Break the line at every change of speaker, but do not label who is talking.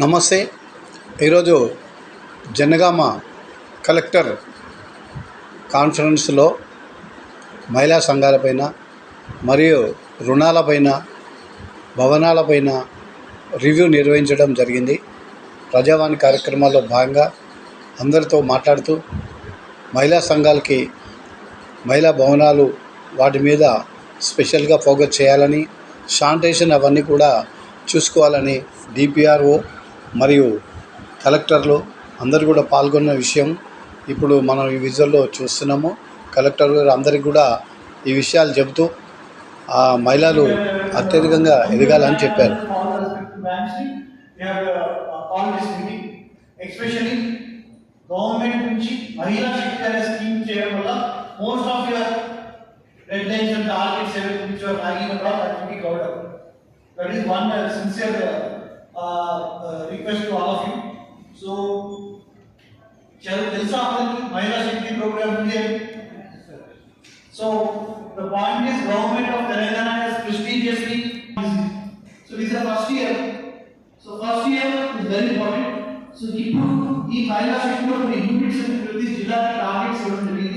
నమస్తే. ఈరోజు జనగామ కలెక్టర్ కాన్ఫరెన్స్లో మహిళా సంఘాలపైన మరియు రుణాలపైన భవనాలపైన రివ్యూ నిర్వహించడం జరిగింది. ప్రజావాణి కార్యక్రమాల్లో భాగంగా అందరితో మాట్లాడుతూ మహిళా సంఘాలకి మహిళా భవనాలు వాటి మీద స్పెషల్గా ఫోకస్ చేయాలని, శానిటేషన్ అవన్నీ కూడా చూసుకోవాలని డిపిఆర్ఓ మరియు కలెక్టర్లు అందరూ కూడా పాల్గొన్న విషయం ఇప్పుడు మనం ఈ విజువల్లో చూస్తున్నాము. కలెక్టర్ గారు అందరికీ కూడా ఈ విషయాలు చెబుతూ ఆ మహిళలు అత్యధికంగా ఎదగాలని చెప్పారు.
గవర్నమెంట్ నుంచి మహిళా శక్తి అనే స్కీమ్ చేయడం వల్ల most of your deadlines and targets everything which you are lagging about that will be covered up. That is one sincere request to all of you. So తెలుసా అందరికి మహిళా శక్తి ప్రోగ్రామ్ ఉంది అని. So the point is government of Telangana has prestigiously, so this is the first year. So first year is very important. So ఇప్పుడు ఈ మహిళా శక్తిలో units ప్రతి జిల్లాకి టార్గెట్స్ ఇవ్వడం జరిగింది.